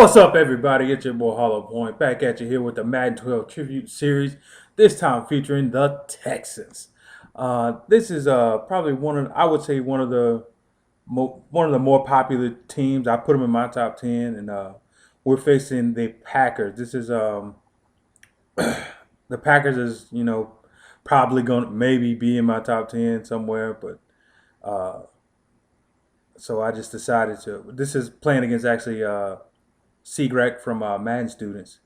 What's up, everybody? It's your boy Hollow Point back at you here with the Madden 12 Tribute Series. This time featuring the Texans. This is probably I would say one of the more popular teams. I put them in my top 10, and we're facing the Packers. This is the Packers is probably going to maybe be in my top 10 somewhere, but uh, so I just decided to. This is playing against actually. cgrecs from Madden students.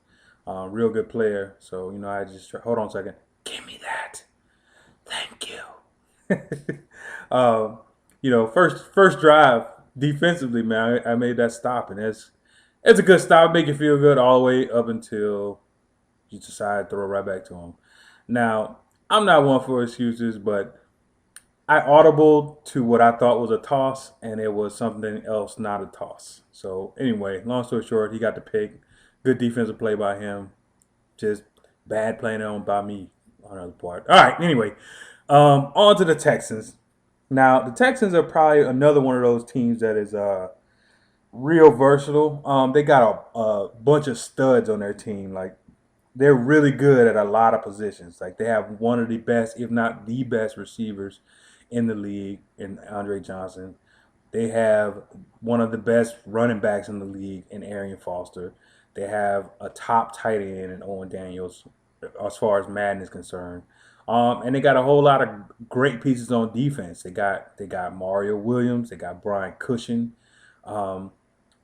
Real good player. So, I just hold on a second. Give me that. Thank you. um, first drive defensively, man. I made that stop, and it's a good stop. Make you feel good all the way up until you decide to throw it right back to him. Now, I'm not one for excuses, but I audibled to what I thought was a toss, and it was something else, not a toss. So anyway, long story short, he got the pick. Good defensive play by him. Just bad playing on by me on the other part. All right. Anyway, on to the Texans. Now the Texans are probably another one of those teams that is real versatile. They got a bunch of studs on their team. Like they're really good at a lot of positions. Like they have one of the best, if not the best, receivers in the league in Andre Johnson. They have one of the best running backs in the league in Arian Foster. They have a top tight end in Owen Daniels, as far as Madden is concerned. And they got a whole lot of great pieces on defense. They got Mario Williams. They got Brian Cushing, um,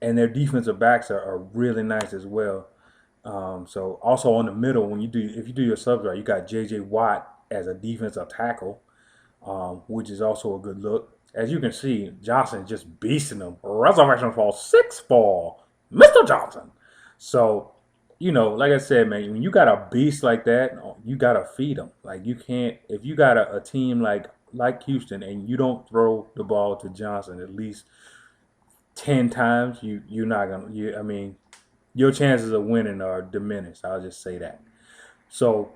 and their defensive backs are really nice as well. So also on the middle, if you do your subs right, you got J.J. Watt as a defensive tackle, which is also a good look. As you can see, Johnson just beasting them. Resurrection fall 6-4, Mr. Johnson. So, like I said, man, when you got a beast like that, you gotta feed them. Like you can't if you got a team like Houston and you don't throw the ball to Johnson at least 10 times, you're not gonna. I mean, your chances of winning are diminished. I'll just say that. So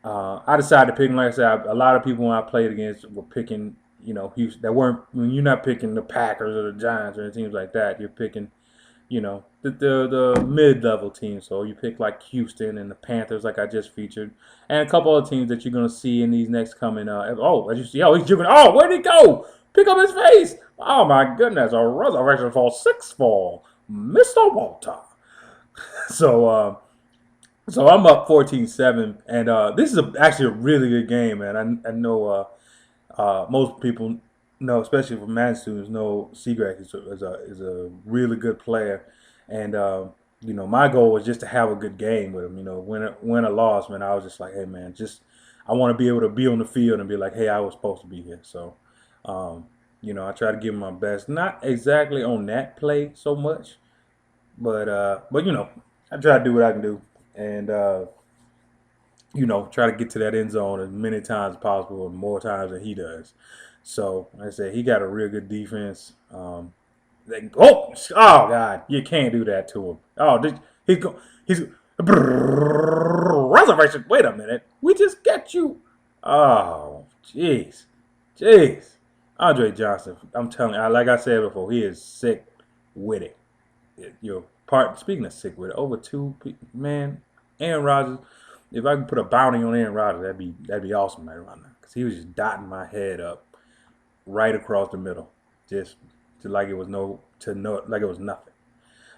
I decided to pick. Like I said, a lot of people when I played against were picking. Houston. That weren't when you're not picking the Packers or the Giants or teams like that. You're picking, the mid level teams. So you pick like Houston and the Panthers, like I just featured, and a couple other teams that you're gonna see in these next coming. As you see, he's juking. Oh, where'd he go? Pick up his face. Oh my goodness! A resurrection fall 6-4, Mr. Walter. So. So I'm up 14-7, and this is actually a really good game, man. I know most people know, especially for Madden students, know Seagrass is a really good player, and my goal was just to have a good game with him. Win or loss, man. I was just like, hey, man, I want to be able to be on the field and be like, hey, I was supposed to be here. So, I try to give him my best. Not exactly on that play so much, but I try to do what I can do, and try to get to that end zone as many times as possible, and more times than he does. So, like I said, he got a real good defense. Oh God, you can't do that to him. He's reservation. Wait a minute, we just got you. Oh, jeez. Andre Johnson, I'm telling you, like I said before, he is sick with it. Speaking of sick with it, over man, Aaron Rodgers. If I could put a bounty on Aaron Rodgers, that'd be awesome right around now. Because he was just dotting my head up right across the middle, just like it was like it was nothing.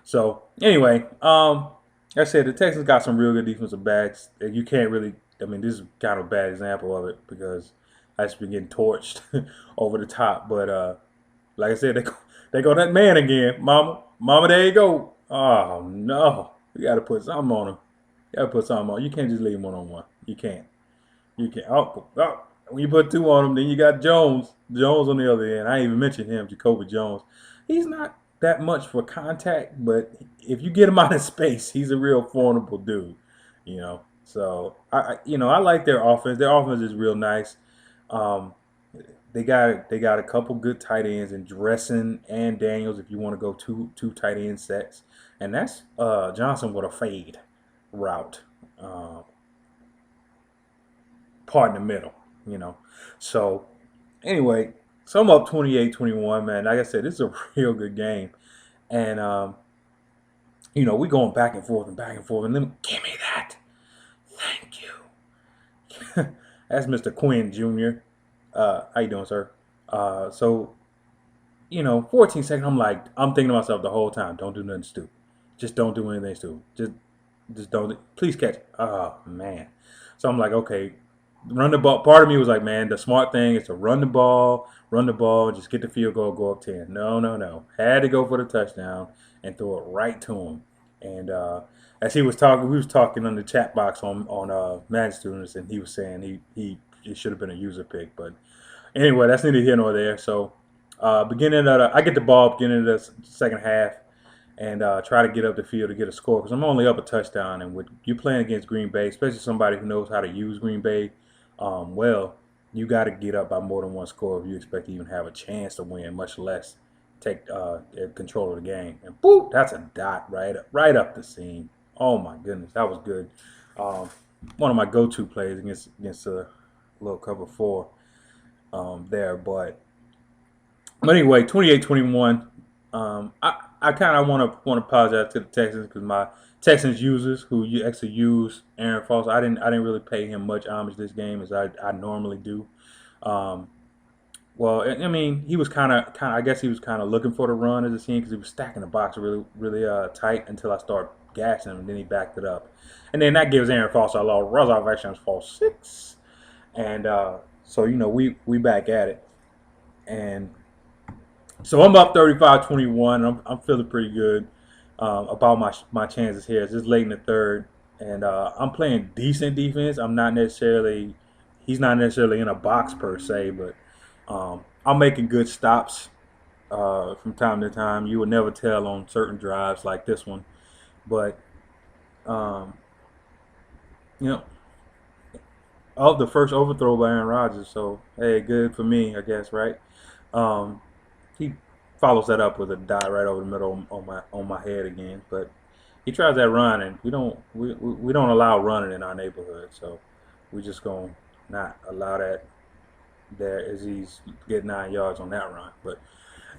So anyway, like I said, the Texans got some real good defensive backs. You can't really. I mean, this is kind of a bad example of it because I just been getting torched over the top. But like I said, they go that man again, mama, there you go. Oh no, we got to put something on him. You got to put something on. You can't just leave him 1-on-1. You can't. You can't. Oh, when you put two on him, then you got Jones. Jones on the other end. I ain't even mentioned him, Jacoby Jones. He's not that much for contact, but if you get him out of space, he's a real formidable dude. So I like their offense. Their offense is real nice. Um, they got a couple good tight ends in Dressen and Daniels if you want to go two tight end sets, and that's Johnson with a fade route, uh, part in the middle. So anyway, so I'm up 28-21, man. Like I said, this is a real good game, and You know, we going back and forth and back and forth, and then give me that. Thank you. That's Mr. Quinn Jr. How you doing, sir? So you know, 14 seconds. I'm thinking to myself the whole time, don't do nothing stupid. Just don't do anything stupid. Just don't. Please catch it. Oh man. So I'm like, okay, run the ball. Part of me was like, man, the smart thing is to run the ball, just get the field goal, go up 10. No, no, no. Had to go for the touchdown and throw it right to him. And as he was talking, we was talking on the chat box on Madden students, and he was saying he it should have been a user pick, but anyway, that's neither here nor there. So I get the ball beginning of the second half and try to get up the field to get a score because I'm only up a touchdown. And with you playing against Green Bay, especially somebody who knows how to use Green Bay well, you got to get up by more than one score if you expect to even have a chance to win, much less take control of the game. And boop, that's a dot right up the seam. Oh my goodness, that was good. One of my go-to plays against a little cover four there, but anyway, 28-21. I kind of want to apologize to the Texans because my Texans users who actually use Aaron Foster, I didn't really pay him much homage this game as I normally do. Um, well, I mean, he was I guess he was kind of looking for the run as a team because he was stacking the box really tight until I started gashing him, and then he backed it up, and then that gives Aaron Foster a lot of runs off actions for 6, and so you know we back at it, and so I'm up 35-21. I'm feeling pretty good about my chances here. It's just late in the third, and I'm playing decent defense. He's not necessarily in a box per se, but I'm making good stops from time to time. You would never tell on certain drives like this one, but um, you know, the first overthrow by Aaron Rodgers. So hey, good for me, I guess, right? Um, he follows that up with a dot right over the middle on my head again. But he tries that run, and we don't allow running in our neighborhood, so we just gonna not allow that there as he's getting 9 yards on that run. But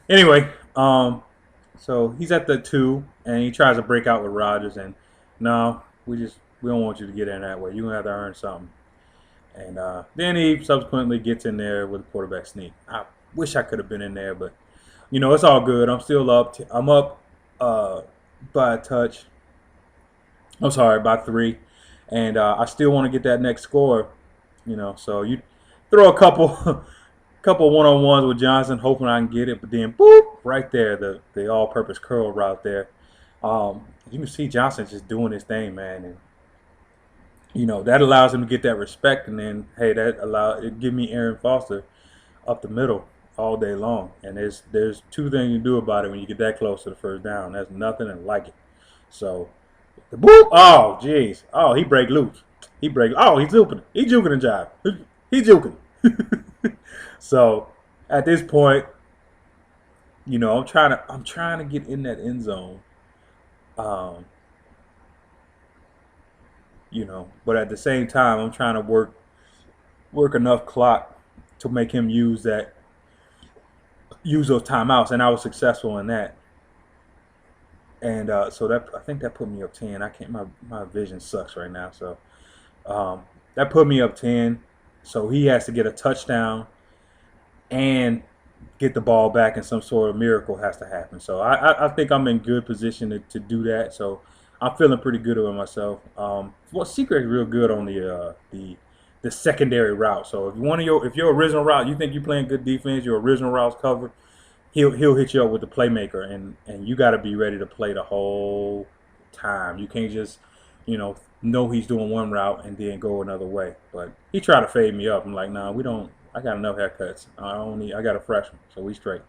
anyway, so he's at the 2, and he tries to break out with Rodgers, and no, we don't want you to get in that way. You're gonna have to earn something. And then he subsequently gets in there with a quarterback sneak. I wish I could have been in there, but you know it's all good. I'm still up. I'm up by a touch. I'm sorry, by 3, and I still want to get that next score. You know, so you throw a couple couple one-on-ones with Johnson, hoping I can get it, but then boop, right there, the all-purpose curl route there. You can see Johnson just doing his thing, man, and you know that allows him to get that respect, and then hey, it give me Aaron Foster up the middle all day long. And there's two things you can do about it when you get that close to the first down. That's nothing and like it. So the boop, oh jeez, oh he break loose, oh he's juking, and jive, he juking. So at this point, you know I'm trying to get in that end zone. Um, you know, but at the same time, I'm trying to work enough clock to make him use those timeouts, and I was successful in that. And so I think that put me up 10. I can't. My vision sucks right now, so that put me up 10. So he has to get a touchdown and get the ball back, and some sort of miracle has to happen. So I think I'm in good position to do that. So I'm feeling pretty good about myself. Well, Secret's real good on the secondary route. So if your original route, you think you're playing good defense, your original route's covered, he'll hit you up with the playmaker, and you got to be ready to play the whole time. You can't just know he's doing one route and then go another way. But he tried to fade me up. I'm like, nah, we don't. I got enough haircuts. I got a freshman, so we straight.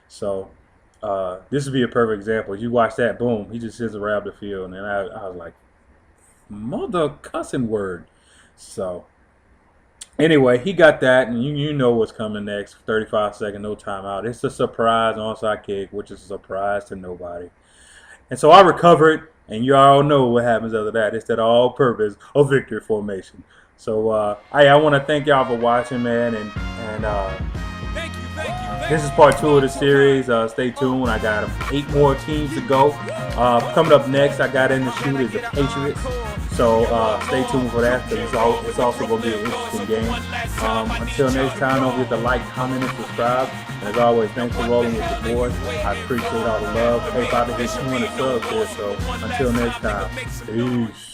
So this would be a perfect example. You watch that, boom, he just hits around the field, and I was like, mother cussing word. So anyway, he got that, and you know what's coming next. 35-second, no timeout. It's a surprise onside kick, which is a surprise to nobody. And so I recovered, and you all know what happens after that. It's that all-purpose of victory formation. So I want to thank y'all for watching, man, and thank you. This is part 2 of the series. Stay tuned. I got 8 more teams to go. Coming up next, I got in the shoot is the Patriots. So stay tuned for that because it's also going to be an interesting game. Until next time, don't forget to like, comment, and subscribe. And as always, thanks for rolling with the boys. I appreciate all the love. Hey, about to hit 200 subs here. So until next time, peace.